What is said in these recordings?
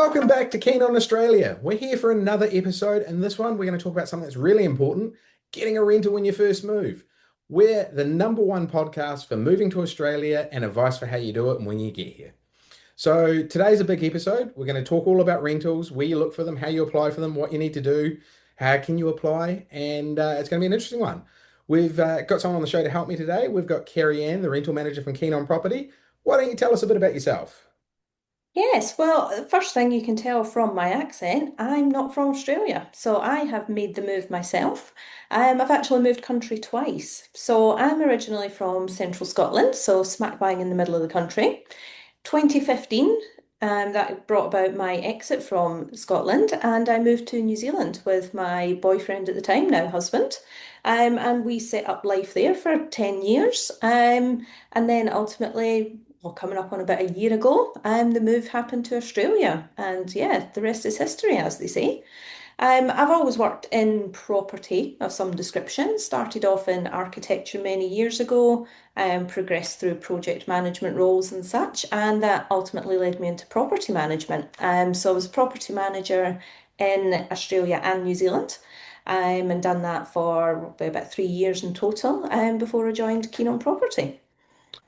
Welcome back to Keen on Australia. We're here for another episode, and this one we're going to talk about something that's really important, getting a rental when you first move. We're the number one podcast for moving to Australia and advice for how you do it and when you get here. So today's a big episode. We're going to talk all about rentals, where you look for them, how you apply for them, what you need to do, how can you apply, and it's going to be an interesting one. We've got someone on the show to help me today. We've got Carrie-Ann, the rental manager from Keen on Property. Why don't you tell us a bit about yourself? Yes, well, the first thing you can tell from my accent, I'm not from Australia. So I have made the move myself. I've actually moved country twice. So I'm originally from central Scotland, so smack bang in the middle of the country. 2015, that brought about my exit from Scotland, and I moved to New Zealand with my boyfriend at the time, now husband. And we set up life there for 10 years. And then ultimately, well, coming up on about a year ago, the move happened to Australia. And yeah, the rest is history, as they say. I've always worked in property of some description, started off in architecture many years ago, progressed through project management roles and such, and that ultimately led me into property management. So I was a property manager in Australia and New Zealand, and done that for about 3 years in total, before I joined Keen on Property.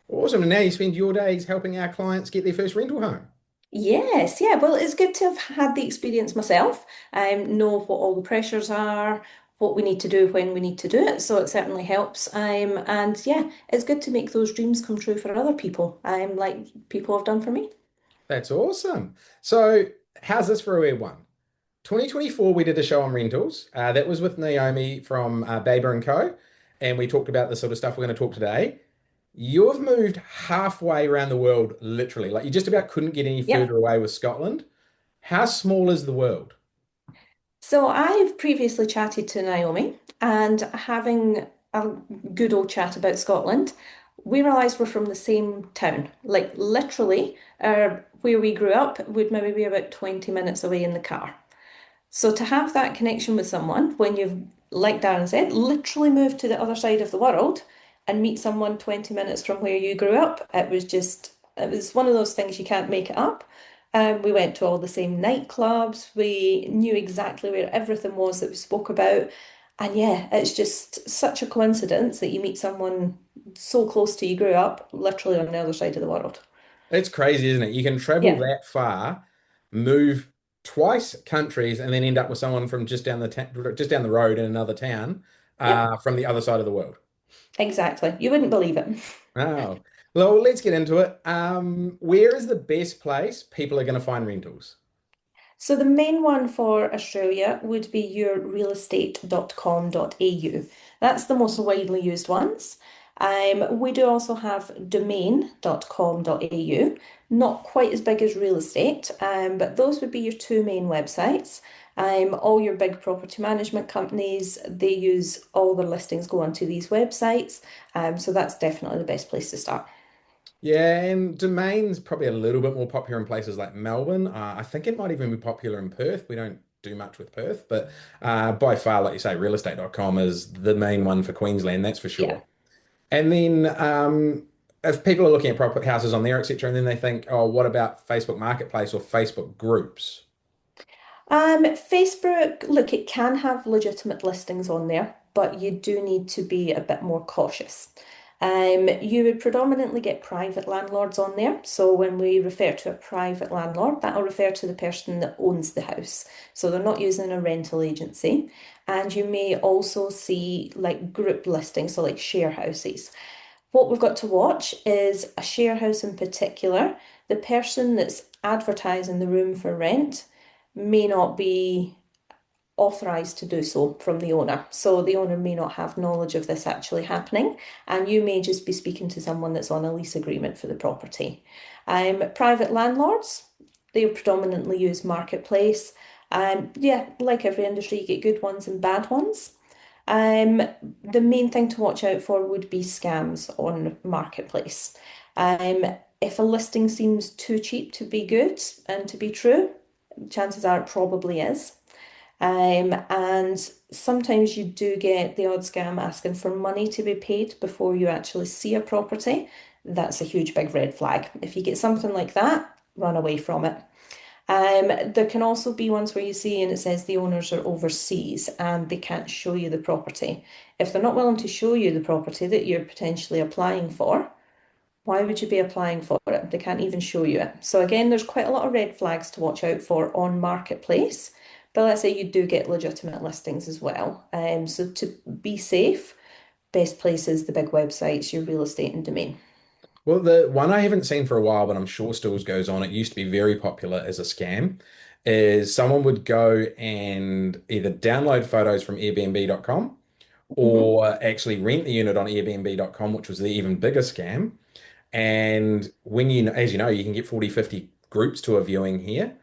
Awesome. And now you spend your days helping our clients get their first rental home. Yes, yeah. Well, it's good to have had the experience myself, know what all the pressures are, what we need to do when we need to do it. So it certainly helps. And yeah, it's good to make those dreams come true for other people, like people have done for me. That's awesome. So, how's this for a weird one? 2024, we did a show on rentals. That was with Naomi from Baber and Co. And we talked about the sort of stuff we're going to talk today. You've moved halfway around the world, literally. Like you just about couldn't get any Yep. further away with Scotland. How small is the world? So I've previously chatted to Naomi and having a good old chat about Scotland, we realised we're from the same town. Like literally, where we grew up would maybe be about 20 minutes away in the car. So to have that connection with someone when you've, like Darren said, literally moved to the other side of the world and meet someone 20 minutes from where you grew up, it was one of those things you can't make it up. We went to all the same nightclubs. We knew exactly where everything was that we spoke about. And yeah, it's just such a coincidence that you meet someone so close to you grew up, literally on the other side of the world. It's crazy, isn't it? You can travel Yeah. that far, move twice countries, and then end up with someone from just down the road in another town, Yep, from the other side of the world. exactly. You wouldn't believe it. Oh, well, let's get into it. Where is the best place people are going to find rentals? So the main one for Australia would be your realestate.com.au. That's the most widely used ones. We do also have domain.com.au, not quite as big as real estate, but those would be your two main websites. All your big property management companies, they use all their listings go onto these websites. So that's definitely the best place to start. Yeah, and Domain's probably a little bit more popular in places like Melbourne. I think it might even be popular in Perth. We don't do much with Perth, but by far, like you say, realestate.com is the main one for Queensland, that's for Yeah. sure. And then if people are looking at property houses on there, etc., and then they think, oh, what about Facebook Marketplace or Facebook groups? Facebook, look, it can have legitimate listings on there, but you do need to be a bit more cautious. You would predominantly get private landlords on there. So when we refer to a private landlord, that'll refer to the person that owns the house. So they're not using a rental agency. And you may also see like group listings, so like share houses. What we've got to watch is a share house in particular. The person that's advertising the room for rent may not be authorised to do so from the owner. So the owner may not have knowledge of this actually happening, and you may just be speaking to someone that's on a lease agreement for the property. Private landlords, they predominantly use marketplace. Yeah, like every industry, you get good ones and bad ones. Um, the main thing to watch out for would be scams on marketplace. If a listing seems too cheap to be good and to be true, chances are it probably is. And sometimes you do get the odd scam asking for money to be paid before you actually see a property. That's a huge big red flag. If you get something like that, run away from it. There can also be ones where you see and it says the owners are overseas and they can't show you the property. If they're not willing to show you the property that you're potentially applying for, why would you be applying for it? They can't even show you it. So again, there's quite a lot of red flags to watch out for on Marketplace. But let's say you do get legitimate listings as well. So to be safe, best place is the big websites, your real estate and domain. Well, the one I haven't seen for a while, but I'm sure still goes on, it used to be very popular as a scam, is someone would go and either download photos from Airbnb.com Mhm. or actually rent the unit on Airbnb.com, which was the even bigger scam. And when you, as you know, you can get 40, 50 groups to a viewing here.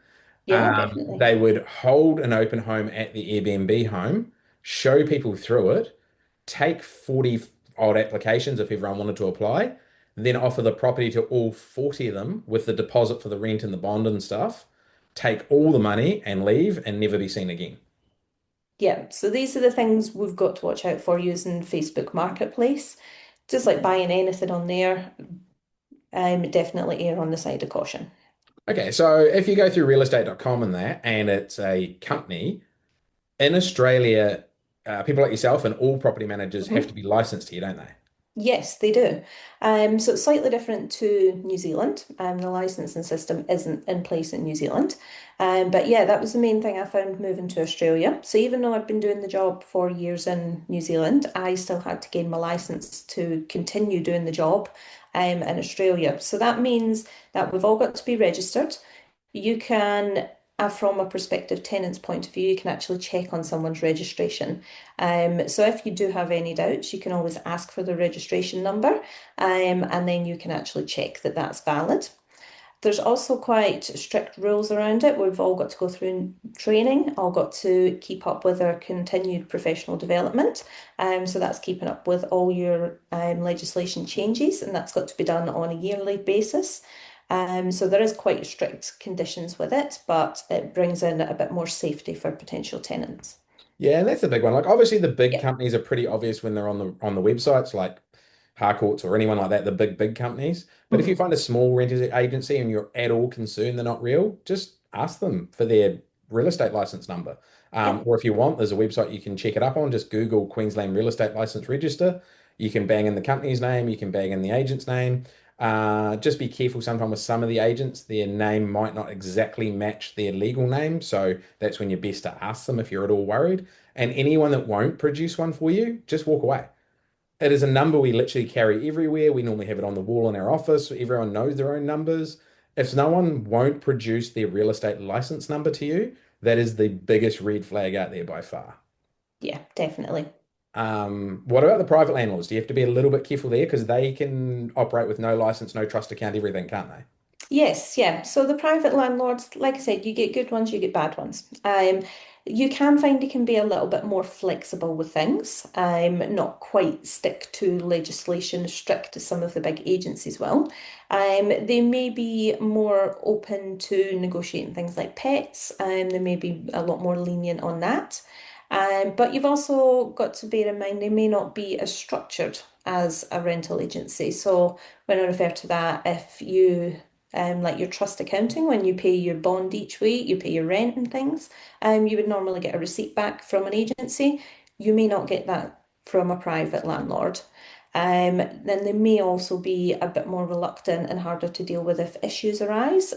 Yeah, definitely. They would hold an open home at the Airbnb home, show people through it, take 40 odd applications if everyone wanted to apply, then offer the property to all 40 of them with the deposit for the rent and the bond and stuff, take all the money and leave and never be seen again. Yeah, so these are the things we've got to watch out for using Facebook Marketplace. Just like buying anything on there, definitely err on the side of caution. Okay, so if you go through realestate.com and that, and it's a company in Australia, people like yourself and all property managers have to Mhm. be licensed here, don't they? Yes, they do. So it's slightly different to New Zealand. The licensing system isn't in place in New Zealand. But yeah, that was the main thing I found moving to Australia. So even though I'd been doing the job for years in New Zealand, I still had to gain my license to continue doing the job in Australia. So that means that we've all got to be registered. You can, from a prospective tenant's point of view, you can actually check on someone's registration. So if you do have any doubts, you can always ask for the registration number, and then you can actually check that that's valid. There's also quite strict rules around it. We've all got to go through training, all got to keep up with our continued professional development. So that's keeping up with all your legislation changes, and that's got to be done on a yearly basis. So there is quite strict conditions with it, but it brings in a bit more safety for potential tenants. Yeah, and that's the big one. Like obviously the big Yeah. companies are pretty obvious when they're on the websites like Harcourts or anyone like that, the big companies. But if you Mhm. find a small renters agency and you're at all concerned they're not real, just ask them for their real estate license number. Yeah. Or if you want, there's a website you can check it up on. Just Google Queensland Real Estate License Register. You can bang in the company's name, you can bang in the agent's name. Just be careful sometimes with some of the agents, their name might not exactly match their legal name. So that's when you're best to ask them if you're at all worried. And anyone that won't produce one for you, just walk away. It is a number we literally carry everywhere. We normally have it on the wall in our office. So everyone knows their own numbers. If no one won't produce their real estate license number to you, that is the biggest red flag out there by far. Yeah, definitely. What about the private landlords? Do you have to be a little bit careful there because they can operate with no license, no trust account, everything, can't they? Yes, yeah. So the private landlords, like I said, you get good ones, you get bad ones. You can find they can be a little bit more flexible with things, not quite stick to legislation as strict as some of the big agencies will. They may be more open to negotiating things like pets, they may be a lot more lenient on that. But you've also got to bear in mind they may not be as structured as a rental agency. So when I refer to that, if you like your trust accounting, when you pay your bond each week, you pay your rent and things, you would normally get a receipt back from an agency. You may not get that from a private landlord. Then they may also be a bit more reluctant and harder to deal with if issues arise.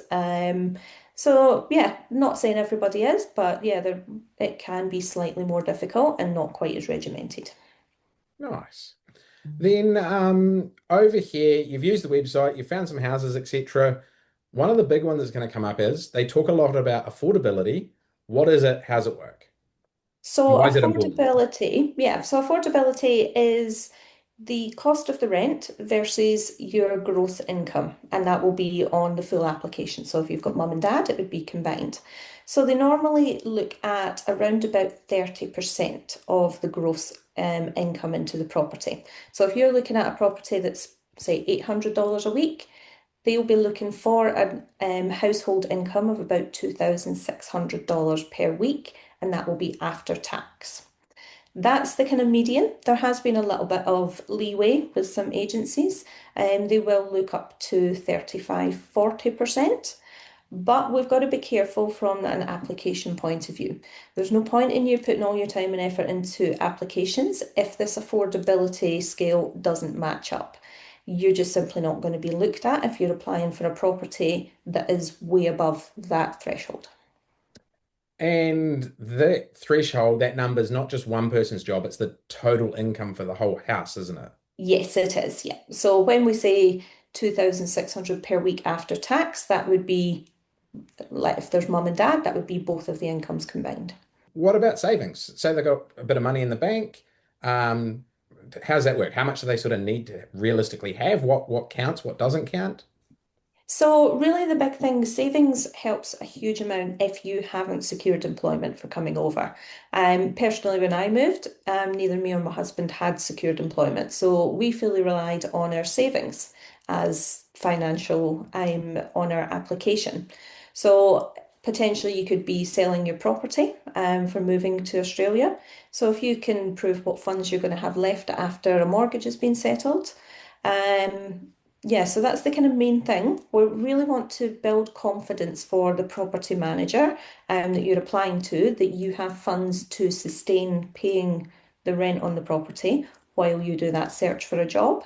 So yeah, not saying everybody is, but yeah, it can be slightly more difficult and not quite as regimented. Nice. Then over here, you've used the website, you've found some houses, etc. One of the big ones that's going to come up is they talk a lot about affordability. What is it? How's it work? So Why is it important? affordability, yeah, so affordability is the cost of the rent versus your gross income, and that will be on the full application. So if you've got mum and dad, it would be combined. So they normally look at around about 30% of the gross income into the property. So if you're looking at a property that's, say, $800 a week, they'll be looking for a household income of about $2,600 per week, and that will be after tax. That's the kind of median. There has been a little bit of leeway with some agencies, and they will look up to 35, 40%. But we've got to be careful from an application point of view. There's no point in you putting all your time and effort into applications if this affordability scale doesn't match up. You're just simply not going to be looked at if you're applying for a property that is way above that threshold. And the threshold, that number is not just one person's job, it's the total income for the whole house, isn't it? Yes, it is. Yeah. So when we say 2,600 per week after tax, that would be like if there's mum and dad, that would be both of the incomes combined. What about savings? Say they've got a bit of money in the bank. Um, how does that work? How much do they sort of need to realistically have? What counts? What doesn't count? So really the big thing, savings helps a huge amount if you haven't secured employment for coming over. Personally, when I moved, neither me or my husband had secured employment. So we fully relied on our savings as financial on our application. So potentially you could be selling your property for moving to Australia. So if you can prove what funds you're going to have left after a mortgage has been settled, um, yeah, so that's the kind of main thing. We really want to build confidence for the property manager that you're applying to, that you have funds to sustain paying the rent on the property while you do that search for a job.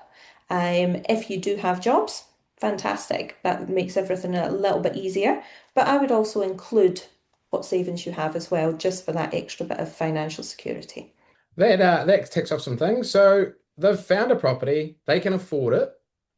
If you do have jobs, fantastic. That makes everything a little bit easier. But I would also include what savings you have as well, just for that extra bit of financial security. That ticks off some things. So they've found a property, they can afford it.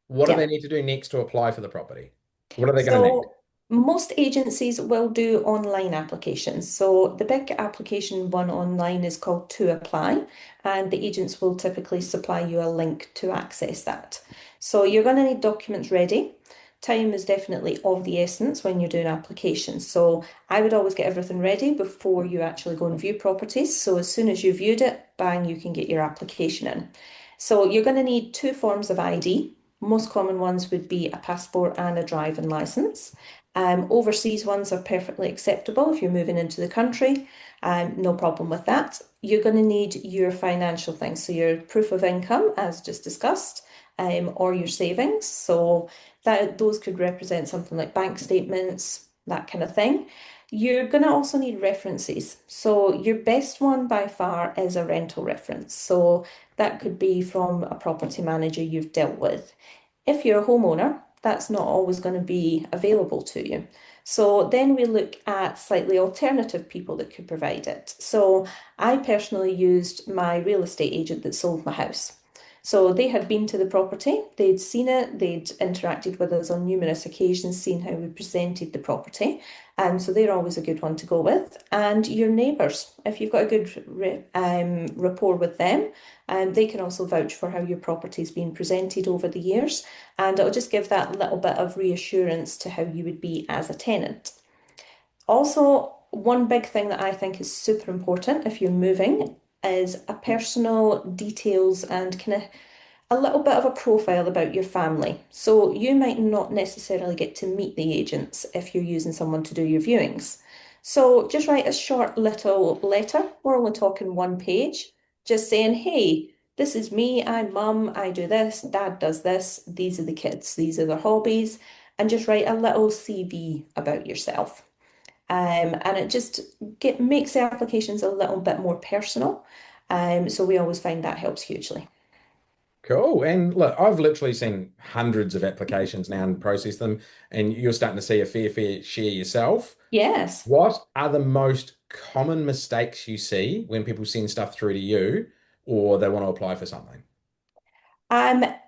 What do they Yeah. need to do next to apply for the property? What are they going to need? So most agencies will do online applications. So the big application one online is called To Apply, and the agents will typically supply you a link to access that. So you're going to need documents ready. Time is definitely of the essence when you're doing applications. So I would always get everything ready before you actually go and view properties. So as soon as you viewed it, bang, you can get your application in. So you're going to need two forms of ID. Most common ones would be a passport and a driving license. Overseas ones are perfectly acceptable if you're moving into the country. No problem with that. You're going to need your financial things, so your proof of income, as just discussed, or your savings. So that those could represent something like bank statements, that kind of thing. You're going to also need references. So your best one by far is a rental reference. So that could be from a property manager you've dealt with. If you're a homeowner, that's not always going to be available to you. So then we look at slightly alternative people that could provide it. So I personally used my real estate agent that sold my house. So they had been to the property, they'd seen it, they'd interacted with us on numerous occasions, seen how we presented the property. And so they're always a good one to go with. And your neighbours, if you've got a good rapport with them, they can also vouch for how your property's been presented over the years. And it'll just give that little bit of reassurance to how you would be as a tenant. Also, one big thing that I think is super important if you're moving is a personal details and kind of a little bit of a profile about your family. So you might not necessarily get to meet the agents if you're using someone to do your viewings. So just write a short little letter. We're only talking one page, just saying, hey, this is me, I'm mum, I do this, dad does this, these are the kids, these are their hobbies, and just write a little CV about yourself. And it just makes the applications a little bit more personal. So we always find that helps hugely. Cool. And look, I've literally seen hundreds of applications now and processed them, and you're starting to see a fair share yourself. Yes. What are the most common mistakes you see when people send stuff through to you or they want to apply for something?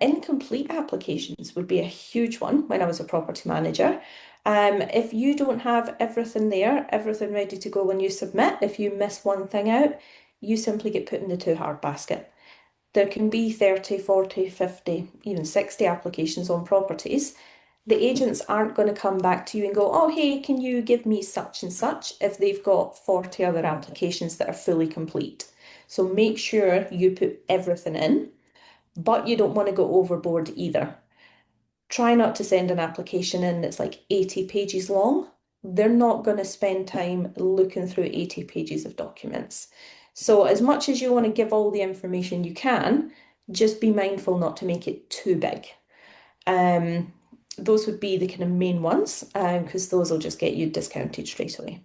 Incomplete applications would be a huge one when I was a property manager. If you don't have everything there, everything ready to go when you submit, if you miss one thing out, you simply get put in the too hard basket. There can be 30, 40, 50, even 60 applications on properties. The agents aren't going to come back to you and go, oh, hey, can you give me such and such if they've got 40 other applications that are fully complete. So make sure you put everything in, but you don't want to go overboard either. Try not to send an application in that's like 80 pages long. They're not going to spend time looking through 80 pages of documents. So, as much as you want to give all the information you can, just be mindful not to make it too big. Um, those would be the kind of main ones, because those will just get you discounted straight away.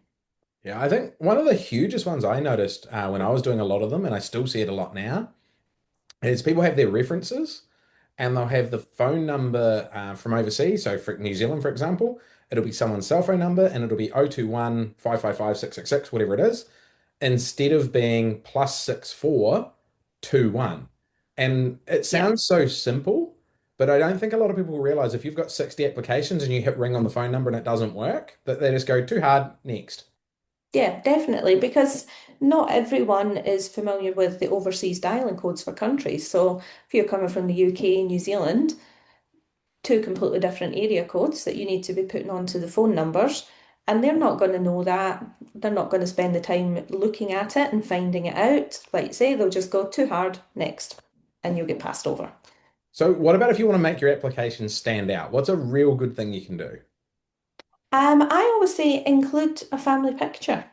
Yeah, I think one of the hugest ones I noticed when I was doing a lot of them, and I still see it a lot now, is people have their references and they'll have the phone number from overseas. So for New Zealand, for example, it'll be someone's cell phone number and it'll be 021 555 666, whatever it is, instead of being +64 21. And it Yeah. sounds so simple, but I don't think a lot of people realize if you've got 60 applications and you hit ring on the phone number and it doesn't work, that they just go too hard, next. Yeah, definitely, because not everyone is familiar with the overseas dialing codes for countries. So if you're coming from the UK and New Zealand, two completely different area codes that you need to be putting onto the phone numbers, and they're not going to know that. They're not going to spend the time looking at it and finding it out. Like you say, they'll just go too hard, next, and you'll get passed over. So what about if you want to make your application stand out? What's a real good thing you can do? I always say include a family picture.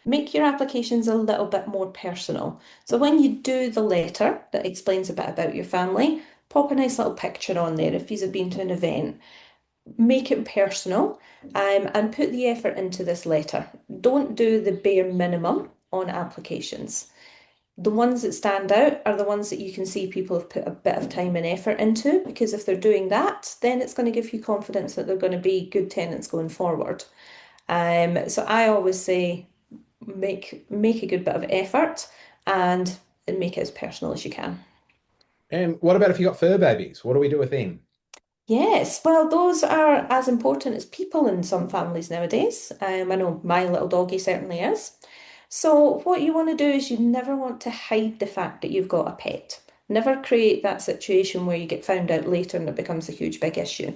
Make your applications a little bit more personal. So when you do the letter that explains a bit about your family, pop a nice little picture on there if you've been to an event. Make it personal, and put the effort into this letter. Don't do the bare minimum on applications. The ones that stand out are the ones that you can see people have put a bit of time and effort into, because if they're doing that, then it's going to give you confidence that they're going to be good tenants going forward. So I always say make a good bit of effort and make it as personal as you can. And what about if you got fur babies? What do we do with them? Yes, well, those are as important as people in some families nowadays. I know my little doggy certainly is. So, what you want to do is you never want to hide the fact that you've got a pet. Never create that situation where you get found out later and it becomes a huge big issue.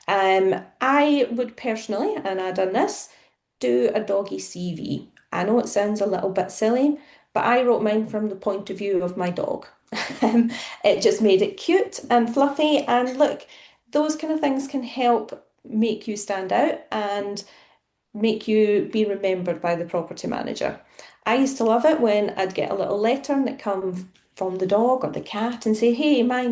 I would personally, and I've done this, do a doggy CV. I know it sounds a little bit silly, but I wrote mine from the point of view of my dog. Um, it just made it cute and fluffy. And look, those kind of things can help make you stand out and make you be remembered by the property manager. I used to love it when I'd get a little letter and it come from the dog or the cat and say, hey, my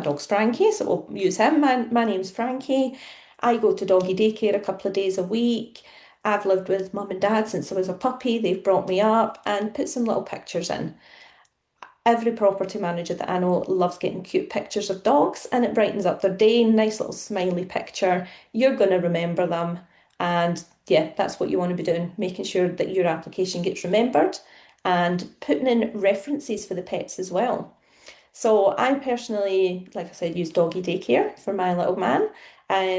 dog's Frankie, so we'll use him. My name's Frankie. I go to doggy daycare a couple of days a week. I've lived with mum and dad since I was a puppy. They've brought me up, and put some little pictures in. Every property manager that I know loves getting cute pictures of dogs, and it brightens up their day. Nice little smiley picture. You're going to remember them. And yeah, that's what you want to be doing, making sure that your application gets remembered and putting in references for the pets as well. So I personally, like I said, use doggy daycare for my little man.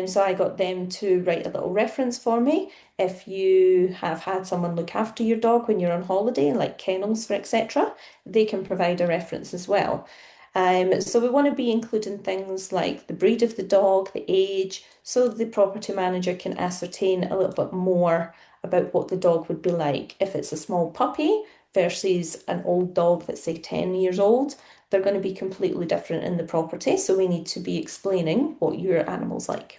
So I got them to write a little reference for me. If you have had someone look after your dog when you're on holiday, like kennels for etc., they can provide a reference as well. So we want to be including things like the breed of the dog, the age, so the property manager can ascertain a little bit more about what the dog would be like. If it's a small puppy versus an old dog that's say 10 years old, they're going to be completely different in the property. So we need to be explaining what your animal's like.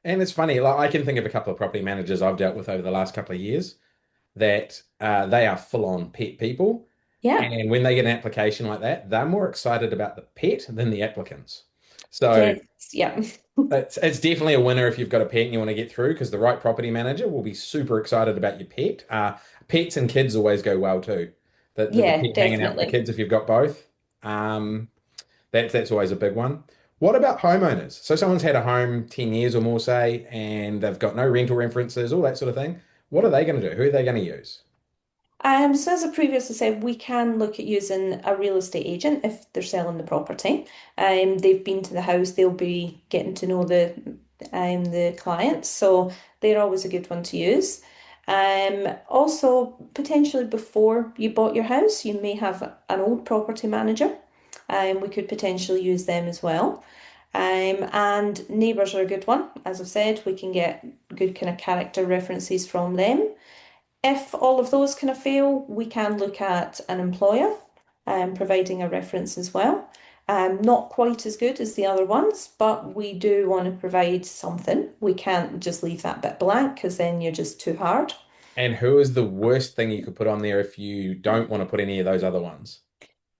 And it's funny, like I can think of a couple of property managers I've dealt with over the last couple of years that they are full on pet people. Yeah. And when they get an application like that, they're more excited about the pet than the applicants. So Yes. Yeah. it's definitely a winner if you've got a pet and you want to get through, because the right property manager will be super excited about your pet. Pets and kids always go well too. The Yeah, pet hanging out with the definitely. kids if you've got both. Um, that's always a big one. What about homeowners? So someone's had a home 10 years or more, say, and they've got no rental references, all that sort of thing. What are they going to do? Who are they going to use? So as I previously said, we can look at using a real estate agent if they're selling the property. They've been to the house, they'll be getting to know the clients, so they're always a good one to use. Also, potentially before you bought your house, you may have an old property manager. We could potentially use them as well. And neighbours are a good one. As I've said, we can get good kind of character references from them. If all of those kind of fail, we can look at an employer providing a reference as well. Not quite as good as the other ones, but we do want to provide something. We can't just leave that bit blank because then you're just too hard. And who is the worst thing you could put on there if you don't want to put any of those other ones?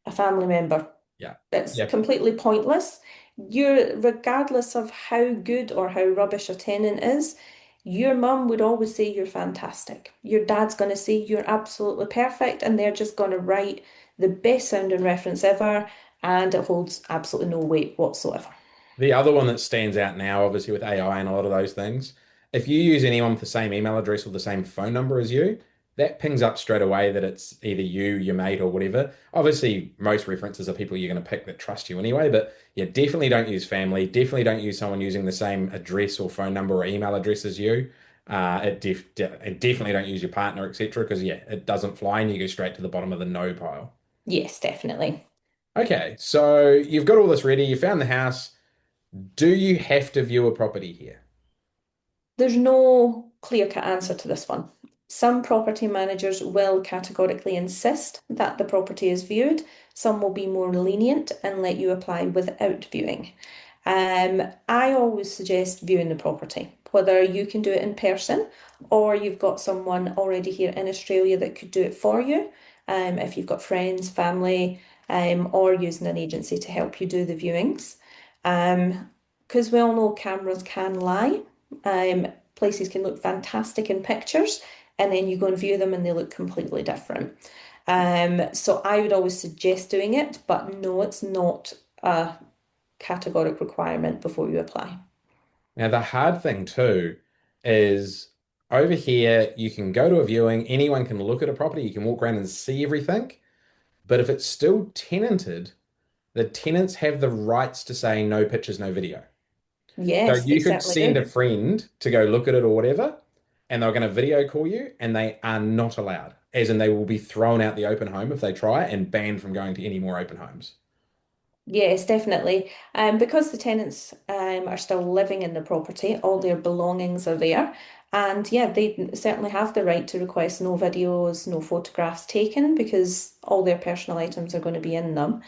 A family member. Yeah. It's Yeah. completely pointless. Regardless of how good or how rubbish a tenant is, your mum would always say you're fantastic. Your dad's going to say you're absolutely perfect, and they're just going to write the best sounding reference ever, and it holds absolutely no weight whatsoever. The other one that stands out now, obviously with AI and a lot of those things, if you use anyone with the same email address or the same phone number as you, that pings up straight away that it's either you, your mate, or whatever. Obviously, most references are people you're going to pick that trust you anyway, but yeah, definitely don't use family. Definitely don't use someone using the same address or phone number or email address as you. And definitely don't use your partner, etc. Because yeah, it doesn't fly and you go straight to the bottom of the no pile. Yes, definitely. Okay, so you've got all this ready, you found the house. Do you have to view a property here? There's no clear-cut answer to this one. Some property managers will categorically insist that the property is viewed. Some will be more lenient and let you apply without viewing. I always suggest viewing the property, whether you can do it in person or you've got someone already here in Australia that could do it for you. If you've got friends, family, or using an agency to help you do the viewings. Because we all know cameras can lie. Places can look fantastic in pictures, and then you go and view them and they look completely different. So I would always suggest doing it, but no, it's not a categoric requirement before you apply. Now, the hard thing too is over here, you can go to a viewing, anyone can look at a property, you can walk around and see everything. But if it's still tenanted, the tenants have the rights to say no pictures, no video. So Yes, they you could certainly send do. a friend to go look at it or whatever, and they're going to video call you, and they are not allowed. As in, they will be thrown out the open home if they try and banned from going to any more open homes. Yes, definitely. Because the tenants are still living in the property, all their belongings are there. And yeah, they certainly have the right to request no videos, no photographs taken because all their personal items are going to be in them.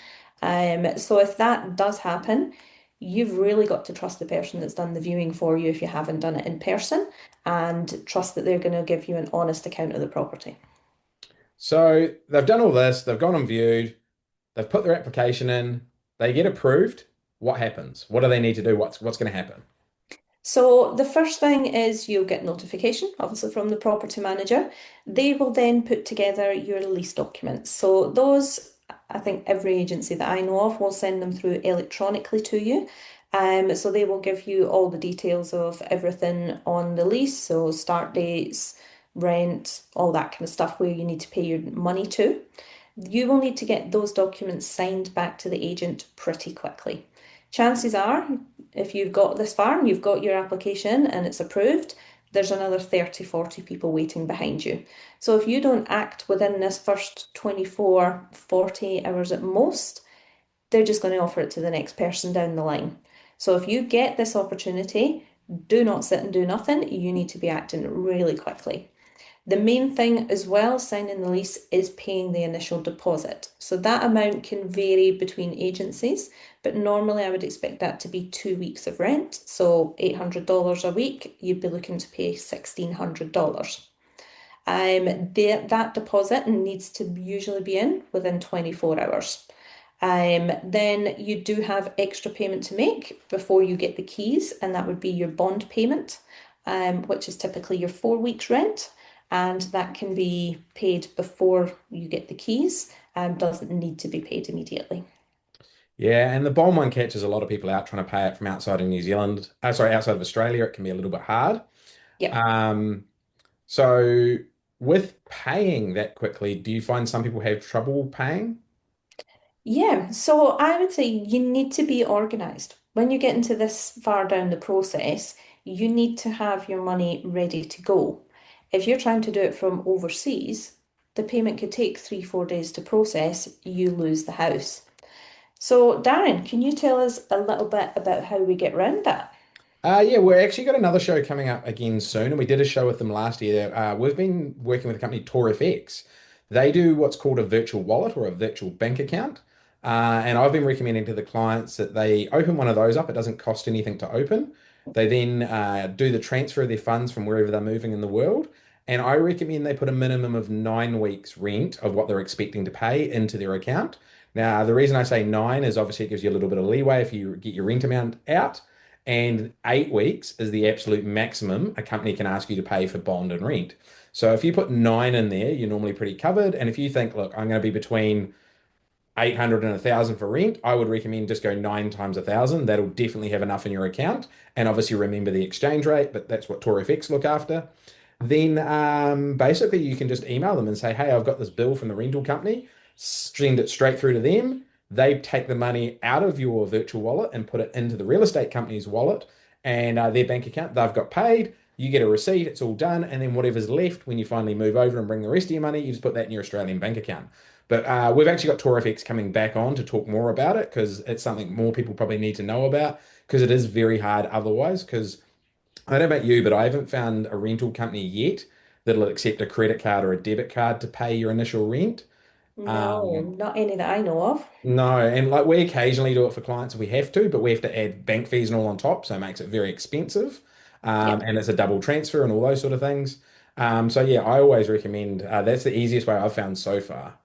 So if that does happen, you've really got to trust the person that's done the viewing for you if you haven't done it in person and trust that they're going to give you an honest account of the property. So they've done all this, they've gone and viewed, they've put their application in, they get approved. What happens? What do they need to do? What's going to happen? So the first thing is you'll get notification, obviously from the property manager. They will then put together your lease documents. So those, I think every agency that I know of will send them through electronically to you. So they will give you all the details of everything on the lease, so start dates, rent, all that kind of stuff where you need to pay your money to. You will need to get those documents signed back to the agent pretty quickly. Chances are, if you've got this far and you've got your application and it's approved, there's another 30, 40 people waiting behind you. So if you don't act within this first 24, 48 hours at most, they're just going to offer it to the next person down the line. So if you get this opportunity, do not sit and do nothing. You need to be acting really quickly. The main thing as well, signing the lease, is paying the initial deposit. So that amount can vary between agencies, but normally I would expect that to be 2 weeks of rent. So $800 a week, you'd be looking to pay $1,600. That deposit needs to usually be in within 24 hours. Then you do have extra payment to make before you get the keys, and that would be your bond payment, which is typically your 4 weeks rent, and that can be paid before you get the keys and doesn't need to be paid immediately. Yeah, and the bond one catches a lot of people out trying to pay it from outside of New Zealand. Sorry, outside of Australia, it can be a little bit hard. Yep. Um, so with paying that quickly, do you find some people have trouble paying? Yeah, so I would say you need to be organized. When you get into this far down the process, you need to have your money ready to go. If you're trying to do it from overseas, the payment could take 3, 4 days to process, you lose the house. So, Darren, can you tell us a little bit about how we get around that? Yeah, we're actually got another show coming up again soon, and we did a show with them last year. We've been working with a company, TorFX. They do what's called a virtual wallet or a virtual bank account. And I've been recommending to the clients that they open one of those up. It doesn't cost anything to open. They then do the transfer of their funds from wherever they're moving in the world. And I recommend they put a minimum of 9 weeks rent of what they're expecting to pay into their account. Now, the reason I say 9 is obviously it gives you a little bit of leeway if you get your rent amount out, and 8 weeks is the absolute maximum a company can ask you to pay for bond and rent. So if you put 9 in there, you're normally pretty covered. And if you think, look, I'm going to be between 800 and 1,000 for rent, I would recommend just go 9 times 1,000. That'll definitely have enough in your account. And obviously remember the exchange rate, but that's what TorFX look after. Then basically you can just email them and say, hey, I've got this bill from the rental company, send it straight through to them. They take the money out of your virtual wallet and put it into the real estate company's wallet and their bank account. They've got paid. You get a receipt, it's all done. And then whatever's left when you finally move over and bring the rest of your money, you just put that in your Australian bank account. But we've actually got TorFX coming back on to talk more about it because it's something more people probably need to know about because it is very hard otherwise. Because I don't know about you, but I haven't found a rental company yet that'll accept a credit card or a debit card to pay your initial rent. No, Um, not any that I know of. no, and like we occasionally do it for clients if we have to, but we have to add bank fees and all on top, so it makes it very expensive. Yeah. And it's a double transfer and all those sort of things. So yeah, I always recommend that's the easiest way I've found so far.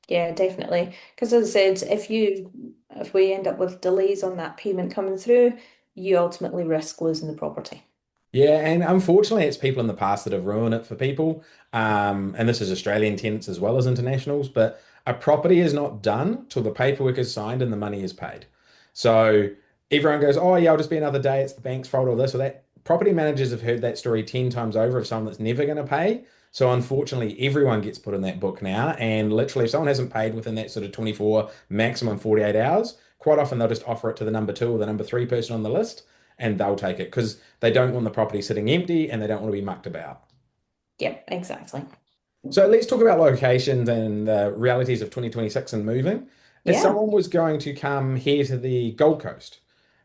Yeah, definitely. Because as I said, if we end up with delays on that payment coming through, you ultimately risk losing the property. Yeah, and unfortunately, it's people in the past that have ruined it for people. And this is Australian tenants as well as internationals. But a property is not done till the paperwork is signed and the money is paid. So everyone goes, "Oh, yeah, I'll just be another day. It's the bank's fault or this or that." Property managers have heard that story 10 times over of someone that's never going to pay. So unfortunately, everyone gets put in that book now. And literally, if someone hasn't paid within that sort of 24, maximum 48 hours, quite often they'll just offer it to the number two or the number three person on the list and they'll take it because they don't want the property sitting empty and they don't want to be mucked about. Yeah, exactly. So let's talk about locations and the realities of 2026 and moving. If Yeah. someone was going to come here to the Gold Coast,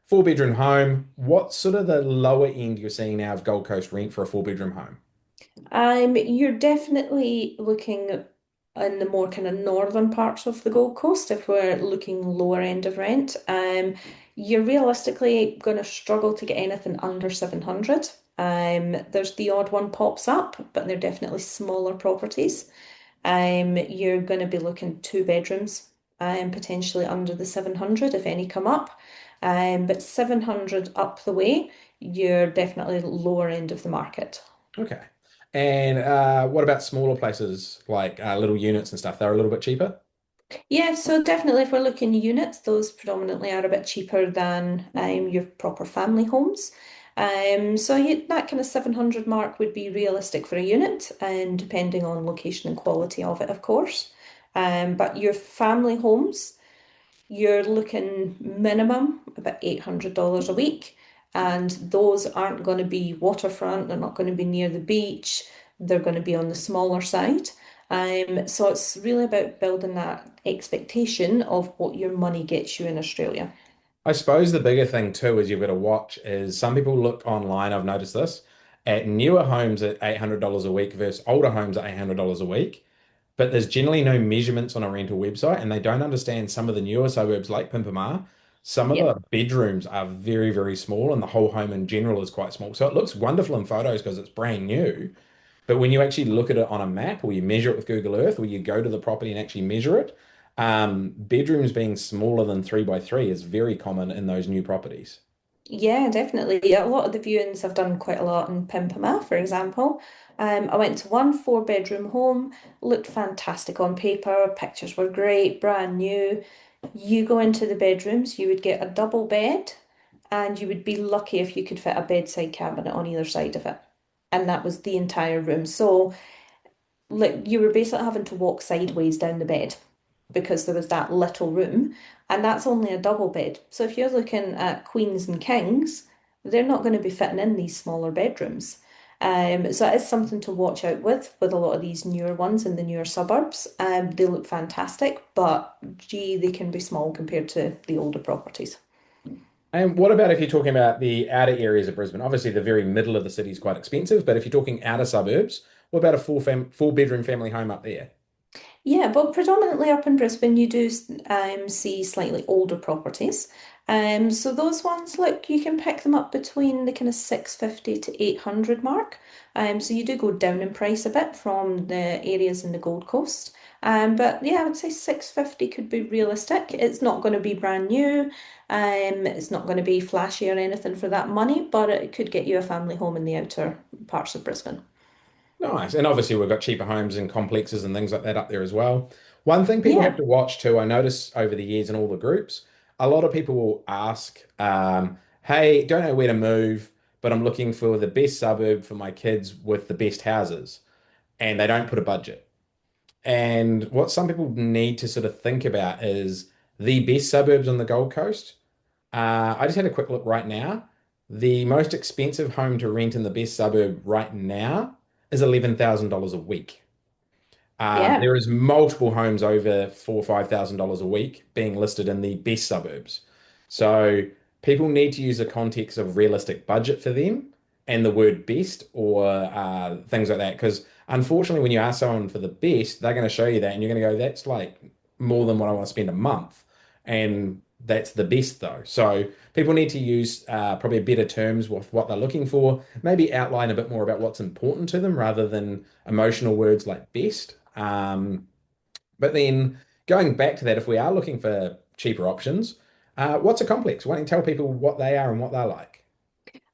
four-bedroom home, what's sort of the lower end you're seeing now of Gold Coast rent for a four-bedroom home? You're definitely looking in the more kind of northern parts of the Gold Coast if we're looking lower end of rent. You're realistically going to struggle to get anything under 700. There's the odd one pops up, but they're definitely smaller properties. You're going to be looking two bedrooms, potentially under the 700 if any come up. But 700 up the way, you're definitely lower end of the market. Okay. And what about smaller places like little units and stuff? They're a little bit cheaper. Yeah, so definitely if we're looking units, those predominantly are a bit cheaper than your proper family homes. That kind of 700 mark would be realistic for a unit, and depending on location and quality of it, of course. But your family homes, you're looking minimum about $800 a week, and those aren't going to be waterfront, they're not going to be near the beach, they're going to be on the smaller side. So it's really about building that expectation of what your money gets you in Australia. I suppose the bigger thing too is you've got to watch is some people look online, I've noticed this, at newer homes at $800 a week versus older homes at $800 a week. But there's generally no measurements on a rental website, and they don't understand some of the newer suburbs like Pimpamar. Some of Yep. the bedrooms are very, very small, and the whole home in general is quite small. So it looks wonderful in photos because it's brand new. But when you actually look at it on a map or you measure it with Google Earth or you go to the property and actually measure it, bedrooms being smaller than 3 by 3 is very common in those new properties. Yeah, definitely. Yeah, a lot of the viewings have done quite a lot in Pimpama, for example. I went to one four-bedroom home, looked fantastic on paper, pictures were great, brand new. You go into the bedrooms, you would get a double bed, and you would be lucky if you could fit a bedside cabinet on either side of it. And that was the entire room. So, like, you were basically having to walk sideways down the bed because there was that little room, and that's only a double bed. So if you're looking at queens and kings, they're not going to be fitting in these smaller bedrooms. So it is something to watch out with a lot of these newer ones in the newer suburbs. They look fantastic, but gee, they can be small compared to the older properties. And what about if you're talking about the outer areas of Brisbane? Obviously, the very middle of the city is quite expensive, but if you're talking outer suburbs, what about a four-bedroom family home up there? Yeah, but predominantly up in Brisbane, you do see slightly older properties. So those ones, look, you can pick them up between the kind of 650 to 800 mark. So you do go down in price a bit from the areas in the Gold Coast. But yeah, I would say 650 could be realistic. It's not going to be brand new. It's not going to be flashy or anything for that money, but it could get you a family home in the outer parts of Brisbane. Nice. And obviously, we've got cheaper homes and complexes and things like that up there as well. One thing people have Yeah, to watch too, I notice over the years in all the groups, a lot of people will ask, hey, don't know where to move, but I'm looking for the best suburb for my kids with the best houses. And they don't put a budget. And what some people need to sort of think about is the best suburbs on the Gold Coast. I just had a quick look right now. The most expensive home to rent in the best suburb right now is $11,000 a week. yeah. There is multiple homes over $4,000 or $5,000 a week being listed in the best suburbs. So people need to use a context of realistic budget for them and the word best or things like that. Because unfortunately, when you ask someone for the best, they're going to show you that and you're going to go, that's like more than what I want to spend a month. And that's the best though. So people need to use probably better terms with what they're looking for, maybe outline a bit more about what's important to them rather than emotional words like best. But then going back to that, if we are looking for cheaper options, what's a complex? Why don't you tell people what they are and what they're like?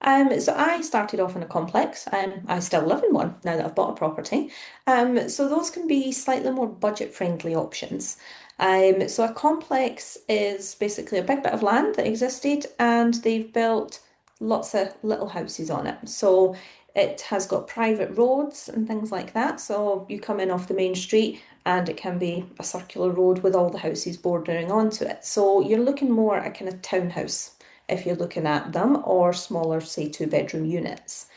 So I started off in a complex. I still live in one now that I've bought a property. So those can be slightly more budget-friendly options. So a complex is basically a big bit of land that existed, and they've built lots of little houses on it. So it has got private roads and things like that. So you come in off the main street, and it can be a circular road with all the houses bordering onto it. So you're looking more at a kind of townhouse if you're looking at them, or smaller, say, two-bedroom units.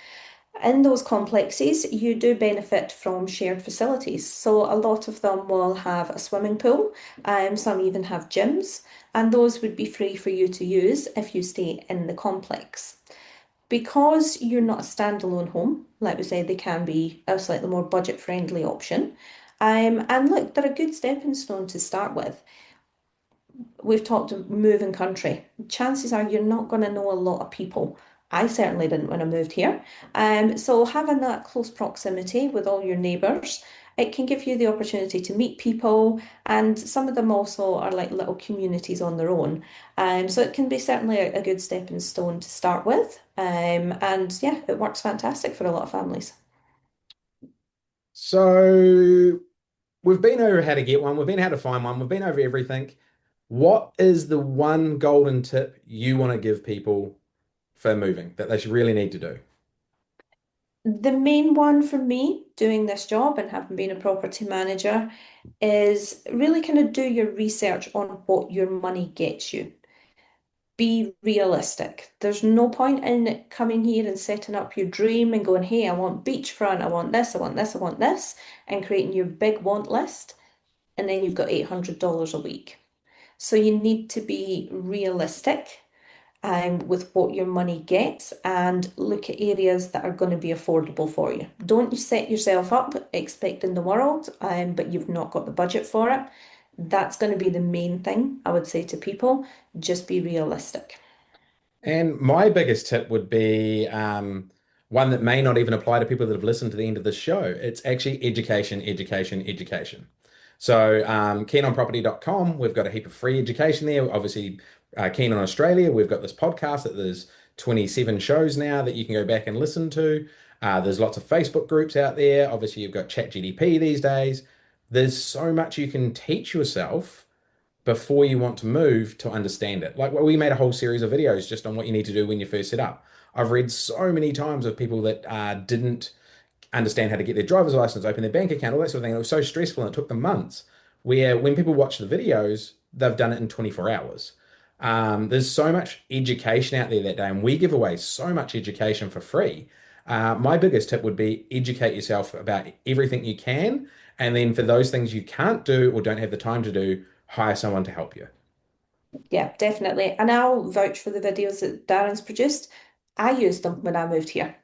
In those complexes, you do benefit from shared facilities. So a lot of them will have a swimming pool, some even have gyms, and those would be free for you to use if you stay in the complex. Because you're not a standalone home, like we said, they can be a slightly more budget-friendly option. And look, they're a good stepping stone to start with. We've talked of moving country. Chances are you're not going to know a lot of people. I certainly didn't when I moved here. So having that close proximity with all your neighbours, it can give you the opportunity to meet people, and some of them also are like little communities on their own. So it can be certainly a good stepping stone to start with. And yeah, it works fantastic for a lot of families. So we've been over how to get one, we've been how to find one, we've been over everything. What is the one golden tip you want to give people for moving that they should really need to do? The main one for me doing this job and having been a property manager is really kind of do your research on what your money gets you. Be realistic. There's no point in coming here and setting up your dream and going, hey, I want beachfront, I want this, I want this, I want this, and creating your big want list, and then you've got $800 a week. So you need to be realistic with what your money gets and look at areas that are going to be affordable for you. Don't set yourself up expecting the world, but you've not got the budget for it. That's going to be the main thing I would say to people. Just be realistic. And my biggest tip would be one that may not even apply to people that have listened to the end of the show. It's actually education, education, education. So, keenonproperty.com, we've got a heap of free education there. Obviously, Keen on Australia, we've got this podcast that there's 27 shows now that you can go back and listen to. There's lots of Facebook groups out there. Obviously, you've got ChatGPT these days. There's so much you can teach yourself before you want to move to understand it. Like, well, we made a whole series of videos just on what you need to do when you first set up. I've read so many times of people that didn't understand how to get their driver's license, open their bank account, all that sort of thing. It was so stressful and it took them months. Where when people watch the videos, they've done it in 24 hours. There's so much education out there that day, and we give away so much education for free. My biggest tip would be educate yourself about everything you can. And then for those things you can't do or don't have the time to do, hire someone to help you. Yeah, definitely. And I'll vouch for the videos that Darren's produced. I used them when I moved here.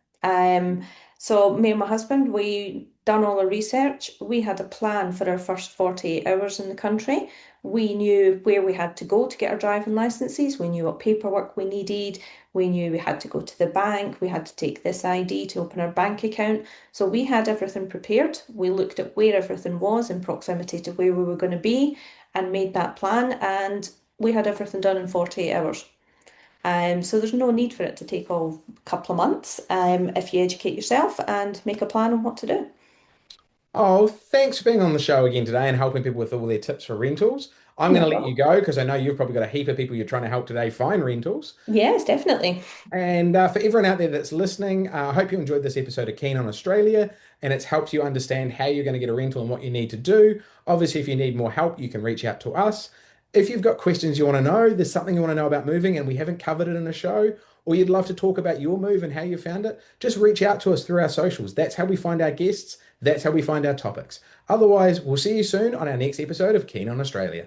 So me and my husband, we done all our research. We had a plan for our first 48 hours in the country. We knew where we had to go to get our driving licenses. We knew what paperwork we needed. We knew we had to go to the bank. We had to take this ID to open our bank account. So we had everything prepared. We looked at where everything was in proximity to where we were going to be and made that plan. And we had everything done in 48 hours. So there's no need for it to take a couple of months if you educate yourself and make a plan on what to do. Oh, thanks for being on the show again today and helping people with all their tips for rentals. I'm going No to let you problem. go because I know you've probably got a heap of people you're trying to help today find rentals. Yes, definitely. And for everyone out there that's listening, I hope you enjoyed this episode of Keen on Australia and it's helped you understand how you're going to get a rental and what you need to do. Obviously, if you need more help, you can reach out to us. If you've got questions you want to know, there's something you want to know about moving and we haven't covered it in a show, or you'd love to talk about your move and how you found it, just reach out to us through our socials. That's how we find our guests. That's how we find our topics. Otherwise, we'll see you soon on our next episode of Keen on Australia.